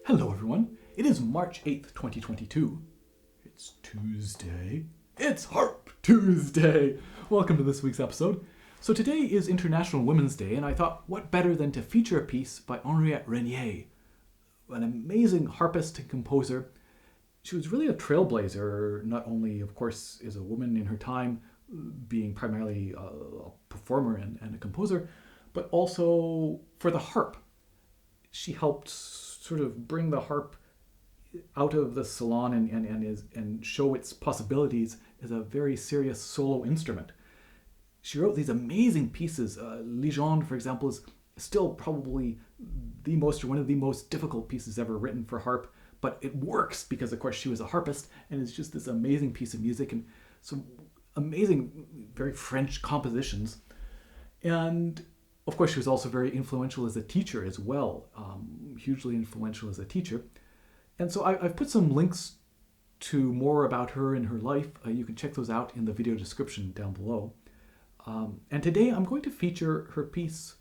Hello everyone, it is March 8th, 2022. It's Tuesday. It's Harp Tuesday! Welcome to this week's episode. So today is International Women's Day, and I thought what better than to feature a piece by Henriette Renié, an amazing harpist and composer. She was really a trailblazer, not only, of course, as a woman in her time, being primarily a performer and a composer, but also for the harp. She helped sort of bring the harp out of the salon and show its possibilities as a very serious solo instrument. She wrote these amazing pieces. Layne, for example, is still probably one of the most difficult pieces ever written for harp, but it works because, of course, she was a harpist, and it's just this amazing piece of music and some amazing, very French compositions. And of course, she was also very influential as a teacher as well, hugely influential as a teacher. And so I've put some links to more about her and her life. You can check those out in the video description down below. And today I'm going to feature her piece,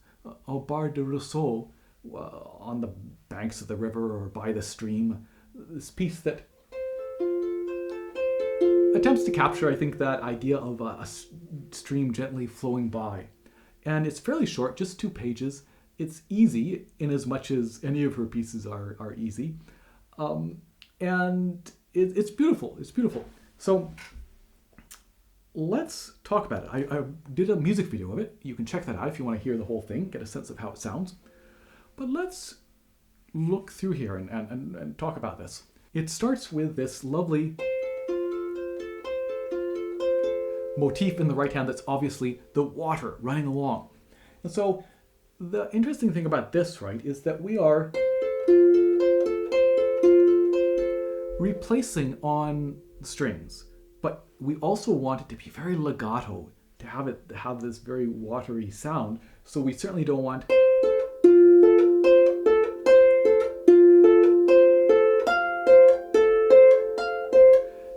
Au Bord Du Ruisseau, on the banks of the river or by the stream. This piece that attempts to capture, I think, that idea of a stream gently flowing by. And it's fairly short, just 2 pages. It's easy in as much as any of her pieces are easy. And it's beautiful. It's beautiful. So let's talk about it. I did a music video of it. You can check that out if you want to hear the whole thing, get a sense of how it sounds. But let's look through here and talk about this. It starts with this lovely motif in the right hand that's obviously the water running along. And so the interesting thing about this, right, is that we are replacing on the strings, but we also want it to be very legato, to have this very watery sound. So we certainly don't want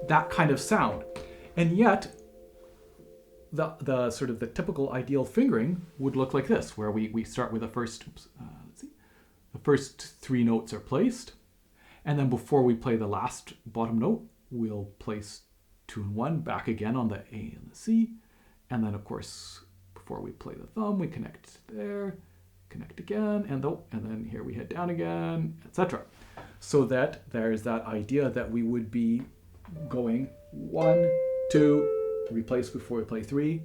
that kind of sound. And yet the sort of the typical ideal fingering would look like this, where we start with the first, the first 3 notes are placed, and then before we play the last bottom note, we'll place 2 and 1 back again on the A and the C, and then of course before we play the thumb, we connect there, connect again, and then here we head down again, etc. So that there's that idea that we would be going 1, 2, replace before we play 3,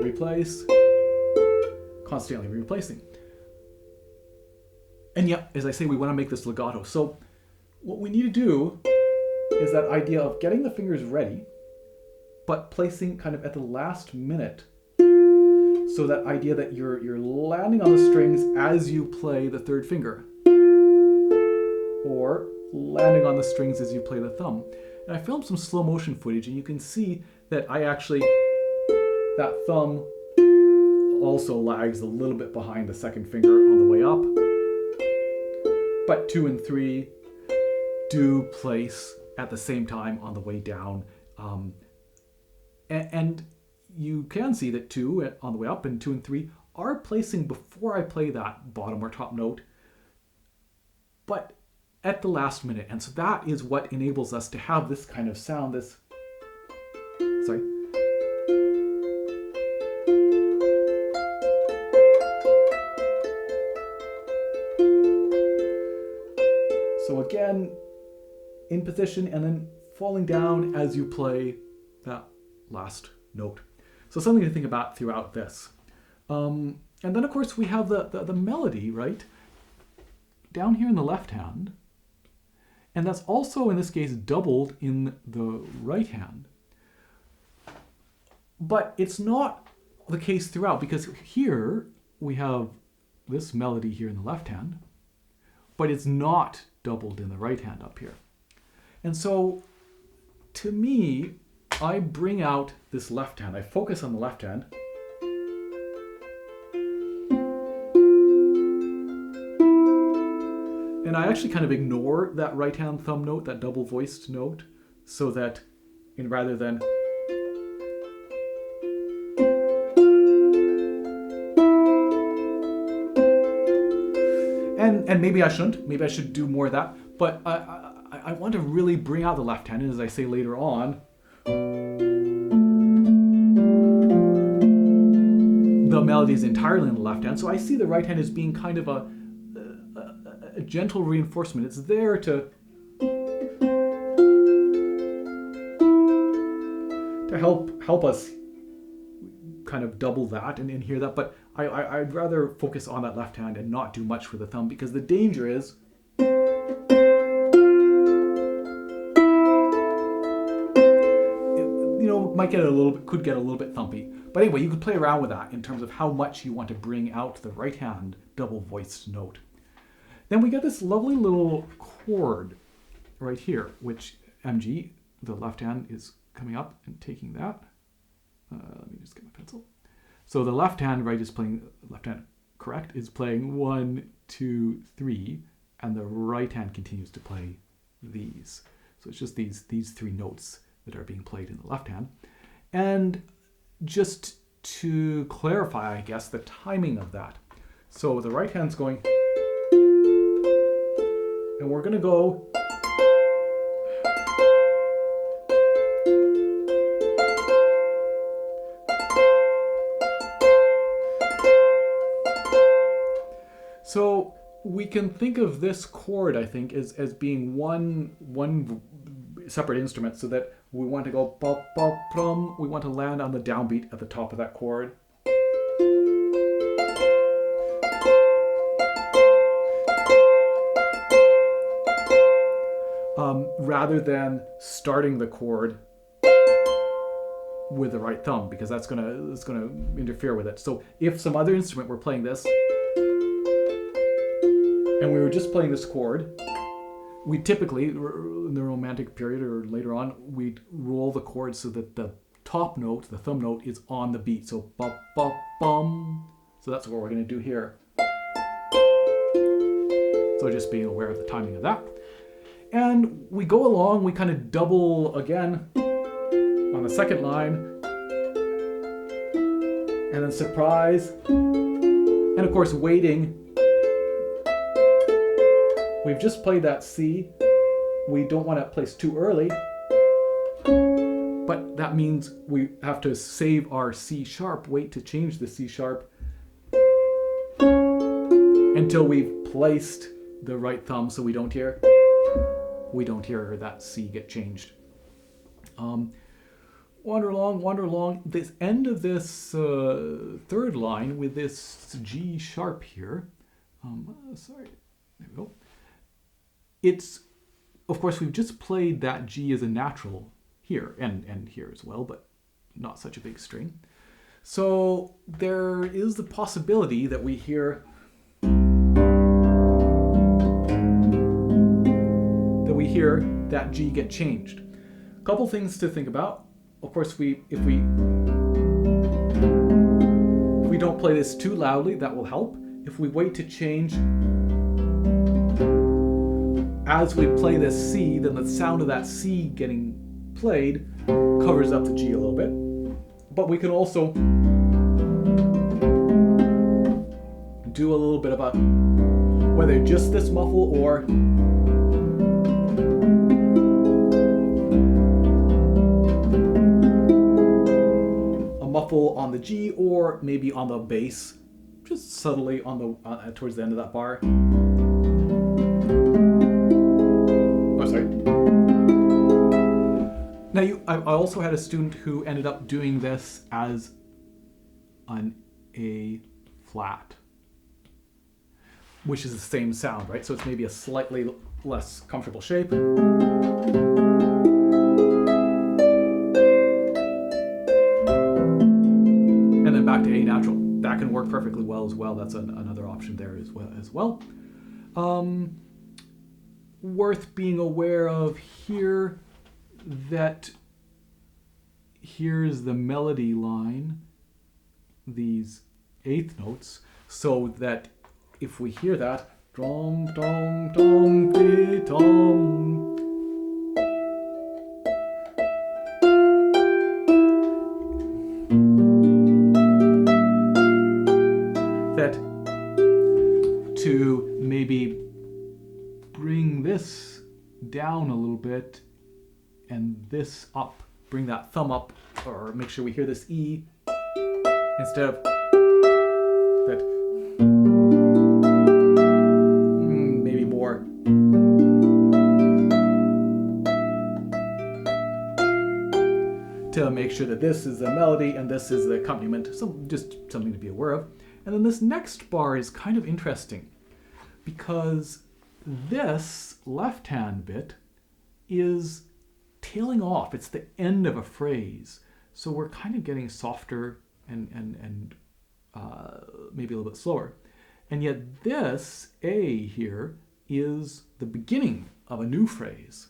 replace, constantly replacing. And yeah, as I say, we want to make this legato. So what we need to do is that idea of getting the fingers ready, but placing kind of at the last minute. So that idea that you're landing on the strings as you play the 3rd finger, or landing on the strings as you play the thumb. And I filmed some slow motion footage, and you can see that that thumb also lags a little bit behind the 2nd finger on the way up. But 2 and 3 do place at the same time on the way down. And you can see that 2 on the way up and 2 and 3 are placing before I play that bottom or top note, but at the last minute. And so that is what enables us to have this kind of sound, So again, in position and then falling down as you play that last note. So something to think about throughout this. And then of course we have the melody, right? Down here in the left hand. And that's also, in this case, doubled in the right hand. But it's not the case throughout, because here we have this melody here in the left hand, but it's not doubled in the right hand up here. And so, to me, I bring out this left hand. I focus on the left hand. And I actually kind of ignore that right hand thumb note, that double voiced note, so that rather than And maybe I shouldn't. Maybe I should do more of that. But I want to really bring out the left hand, and as I say later on, the melody is entirely in the left hand. So I see the right hand as being kind of a gentle reinforcement. It's there to help us kind of double that and hear that. But I'd rather focus on that left hand and not do much with the thumb, because the danger is might get could get a little bit thumpy. But anyway, you could play around with that in terms of how much you want to bring out the right hand double voiced note. Then we get this lovely little chord right here, which MG, the left hand, is coming up and taking that. Let me just get my pencil. So the left hand, right, is playing, left hand, correct, is playing 1, 2, 3, and the right hand continues to play these. So it's just these three notes that are being played in the left hand. And just to clarify, I guess, the timing of that. So the right hand's going, and we're going to go so we can think of this chord, I think, as being one separate instrument, so that we want to go ba ba prum, we want to land on the downbeat at the top of that chord. Rather than starting the chord with the right thumb, because that's gonna interfere with it. So if some other instrument were playing this, and we were just playing this chord, we typically, in the Romantic period or later on, we'd roll the chord so that the top note, the thumb note, is on the beat. So ba ba bum. So that's what we're going to do here. So just being aware of the timing of that. And we go along, we kind of double again on the second line, and then surprise, and of course waiting. We've just played that C. We don't want to place too early, but that means we have to save our C sharp, wait to change the C sharp until we've placed the right thumb, so we don't hear that C get changed. Wander along. This end of this third line with this G sharp here. Sorry, there we go. It's, of course, we've just played that G as a natural here and here as well, but not such a big string. So there is the possibility that we hear that G get changed. A couple things to think about. Of course, if we don't play this too loudly, that will help. If we wait to change as we play this C, then the sound of that C getting played covers up the G a little bit. But we can also do a little bit of a, whether just this muffle or a muffle on the G, or maybe on the bass, just subtly on the towards the end of that bar. Now, I also had a student who ended up doing this as an A flat, which is the same sound, right? So it's maybe a slightly less comfortable shape. And then back to A natural. That can work perfectly well as well. That's another option there as well. Worth being aware of here, that here's the melody line, these eighth notes, so that if we hear that, dom dom dom di dom, that to maybe bring this down a little bit and this up. Bring that thumb up, or make sure we hear this E instead of that. Maybe more. To make sure that this is the melody and this is the accompaniment. So just something to be aware of. And then this next bar is kind of interesting because this left hand bit is tailing off. It's the end of a phrase. So we're kind of getting softer and maybe a little bit slower. And yet this A here is the beginning of a new phrase.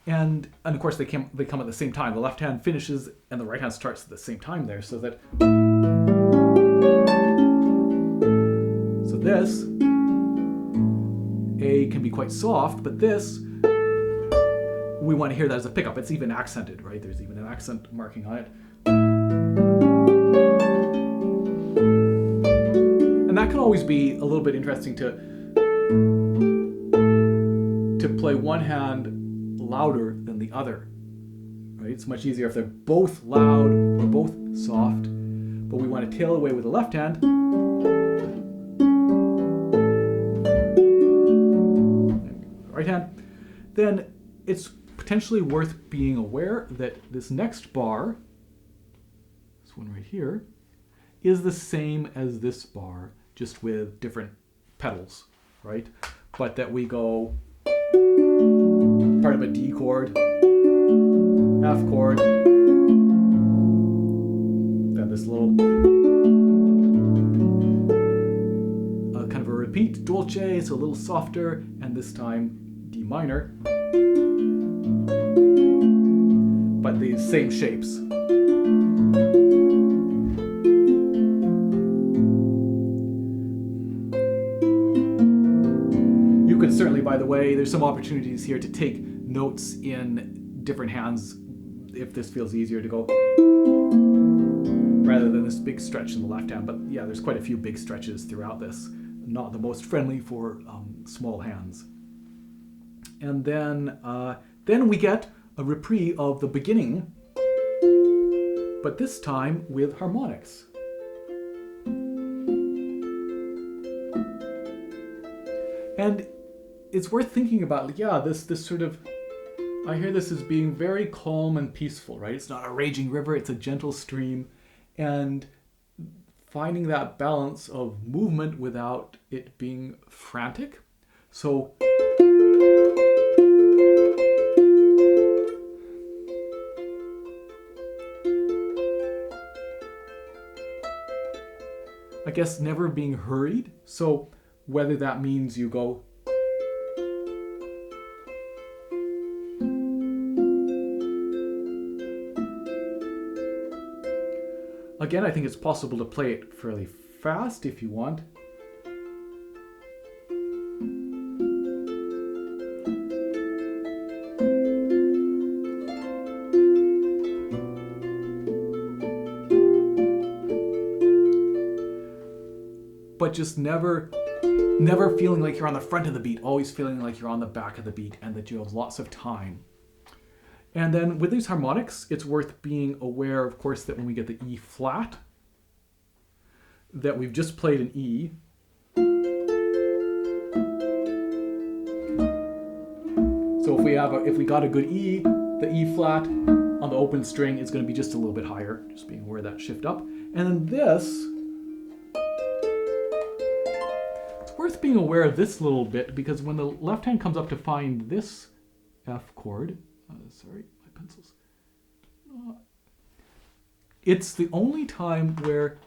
And of course they come at the same time. The left hand finishes and the right hand starts at the same time there, so that this A can be quite soft, but this we want to hear that as a pickup. It's even accented, right? There's even an accent marking on it. And that can always be a little bit interesting to play one hand louder than the other, right? It's much easier if they're both loud or both soft, but we want to tail away with the left hand. Right hand. Then it's potentially worth being aware that this next bar, this one right here, is the same as this bar, just with different pedals, right? But that we go part of a D chord, F chord, then this little kind of a repeat, dolce, it's a little softer, and this time D minor, but these same shapes. You could certainly, by the way, there's some opportunities here to take notes in different hands if this feels easier to go rather than this big stretch in the left hand. But yeah, there's quite a few big stretches throughout this. Not the most friendly for small hands. And then we get a reprieve of the beginning, but this time with harmonics. And it's worth thinking about, yeah, this sort of, I hear this as being very calm and peaceful, right? It's not a raging river, it's a gentle stream. And finding that balance of movement without it being frantic. So I guess never being hurried. So whether that means you go again, I think it's possible to play it fairly fast if you want. But just never feeling like you're on the front of the beat, always feeling like you're on the back of the beat and that you have lots of time. And then with these harmonics, it's worth being aware, of course, that when we get the E flat, that we've just played an E. So if we got a good E, the E flat on the open string is going to be just a little bit higher, just being aware of that shift up. And then this, it's worth being aware of this little bit, because when the left hand comes up to find this F chord, sorry, my pencils. It's the only time where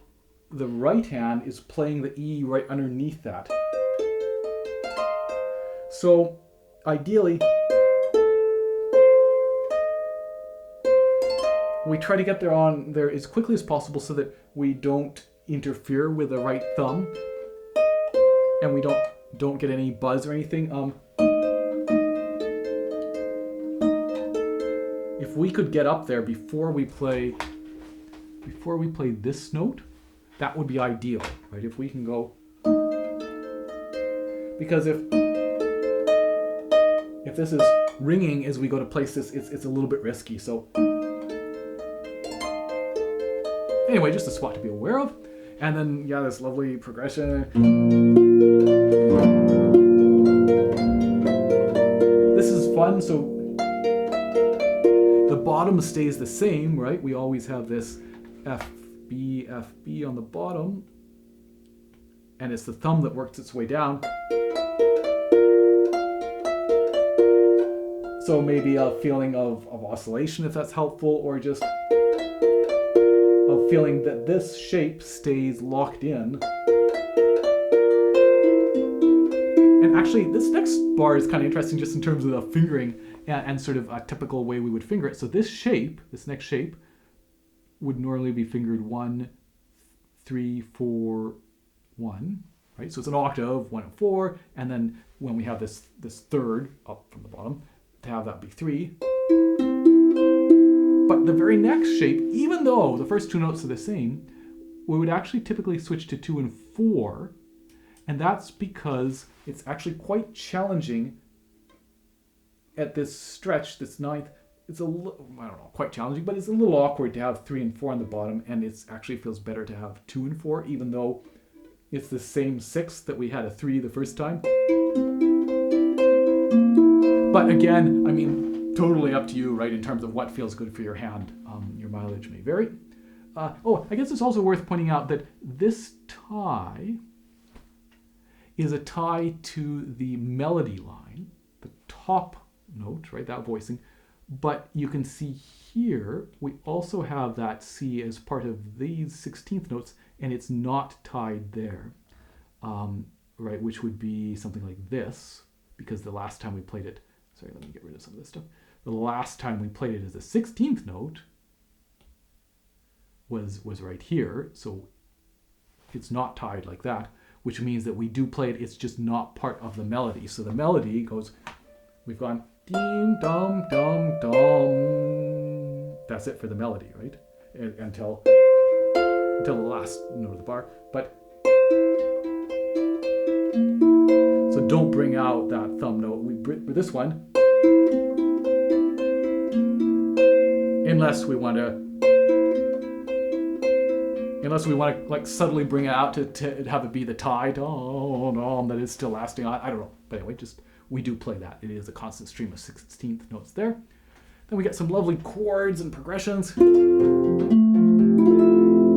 the right hand is playing the E right underneath that. So ideally, we try to get there as quickly as possible so that we don't interfere with the right thumb and we don't get any buzz or anything. If we could get up there before we play this note, that would be ideal, right? If we can go because if this is ringing as we go to place this, it's a little bit risky. So anyway, just a spot to be aware of. And then, yeah, this lovely progression. This is fun. So the bottom stays the same, right? We always have this F, B on the bottom. And it's the thumb that works its way down. So maybe a feeling of oscillation, if that's helpful, or just a feeling that this shape stays locked in. And actually, this next bar is kind of interesting just in terms of the fingering and sort of a typical way we would finger it. So this shape, this next shape, would normally be fingered 1, 3, 4, 1, right? So it's an octave, 1 and 4, and then when we have this third up from the bottom, to have that be 3. But the very next shape, even though the first two notes are the same, we would actually typically switch to 2 and 4, and that's because it's actually quite challenging at this stretch, this ninth. It's a little, I don't know, quite challenging, but it's a little awkward to have 3 and 4 on the bottom, and it actually feels better to have 2 and 4, even though it's the same 6 that we had a 3 the first time. But again, I mean, totally up to you, right, in terms of what feels good for your hand. Your mileage may vary. I guess it's also worth pointing out that this tie is a tie to the melody line, the top note, right, that voicing. But you can see here, we also have that C as part of these 16th notes, and it's not tied there, right, which would be something like this, because the last time we played it, sorry, let me get rid of some of this stuff. The last time we played it as a 16th note was right here, so it's not tied like that, which means that we do play it, it's just not part of the melody. So the melody goes, we've gone ding, dum, dum, dum. That's it for the melody, right? Until the last note of the bar. But so don't bring out that thumb note. For this one, unless we want to like subtly bring it out to have it be the tie that is still lasting. I don't know. But anyway, we do play that. It is a constant stream of 16th notes there. Then we get some lovely chords and progressions.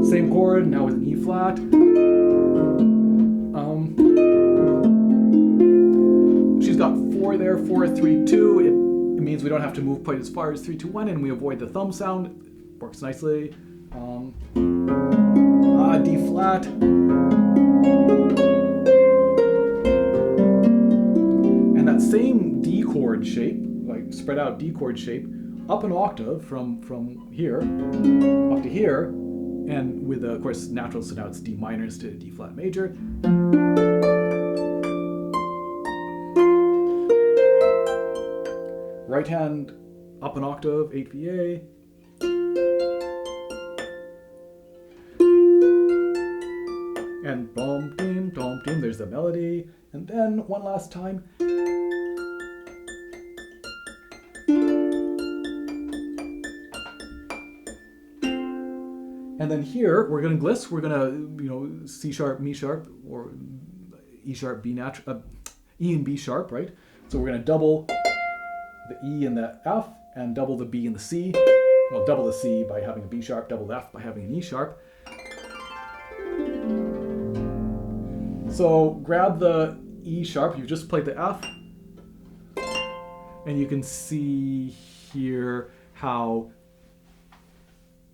Same chord, now with an E flat. She's got 4 there, 4, 3, 2. It means we don't have to move quite as far as 3, 2, 1, and we avoid the thumb sound. It works nicely. D flat. And that same D chord shape, like spread out D chord shape, up an octave from here up to here, and with of course natural, so now it's D minor instead of D flat major. Right hand up an octave, 8 VA. And dom dim, there's the melody. And then one last time. And then here we're gonna gliss. We're gonna, C sharp, Mi sharp, or E sharp, B natural, E and B sharp, right? So we're gonna double the E and the F, and double the B and the C. Well, double the C by having a B sharp, double the F by having an E sharp. So grab the E sharp, you've just played the F, and you can see here how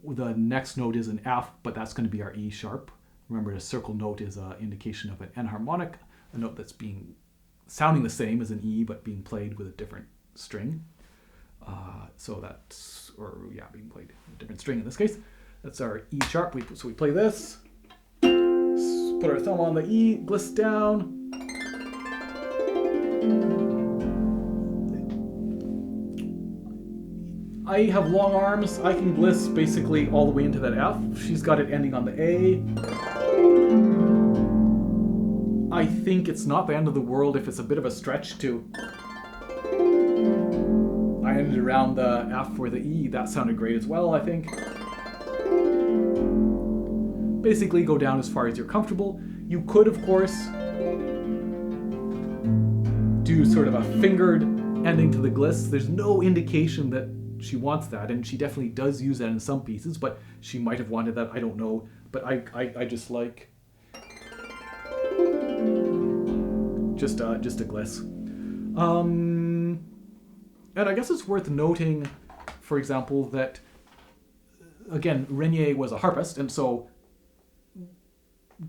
the next note is an F, but that's going to be our E sharp. Remember, a circle note is an indication of an enharmonic, a note that's sounding the same as an E, but being played with a different string. Being played with a different string in this case. That's our E sharp. So we play this. Put our thumb on the E, gliss down. I have long arms. I can gliss basically all the way into that F. She's got it ending on the A. I think it's not the end of the world if it's a bit of a stretch to... I ended around the F or the E. That sounded great as well, I think. Basically go down as far as you're comfortable. You could, of course, do sort of a fingered ending to the gliss. There's no indication that she wants that, and she definitely does use that in some pieces, but she might have wanted that, I don't know. But I just like just a gliss. And I guess it's worth noting, for example, that again, Renié was a harpist, and so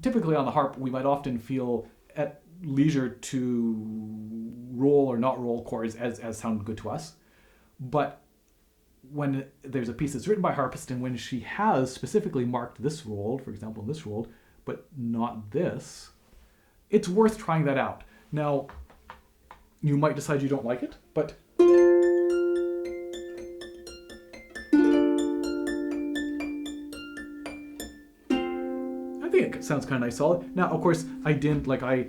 typically on the harp we might often feel at leisure to roll or not roll chords as sound good to us. But when there's a piece that's written by a harpist, and when she has specifically marked this rolled, for example, this rolled, but not this, it's worth trying that out. Now, you might decide you don't like it, but I think it sounds kind of nice, solid. Now, of course, I didn't, like, I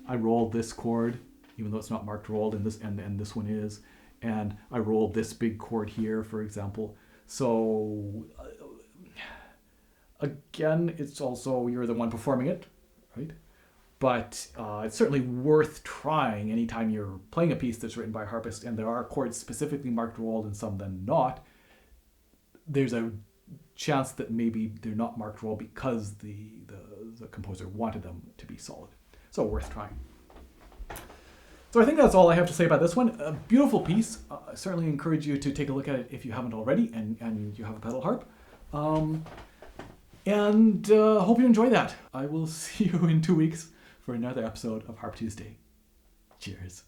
rolled this chord, even though it's not marked rolled, and this one is, and I rolled this big chord here, for example. So, again, it's also, you're the one performing it, right? But it's certainly worth trying anytime you're playing a piece that's written by a harpist, and there are chords specifically marked rolled and some then not. There's a chance that maybe they're not marked rolled because the composer wanted them to be solid. So worth trying. So I think that's all I have to say about this one. A beautiful piece. I certainly encourage you to take a look at it if you haven't already and you have a pedal harp. And hope you enjoy that. I will see you in 2 weeks for another episode of Harp Tuesday. Cheers.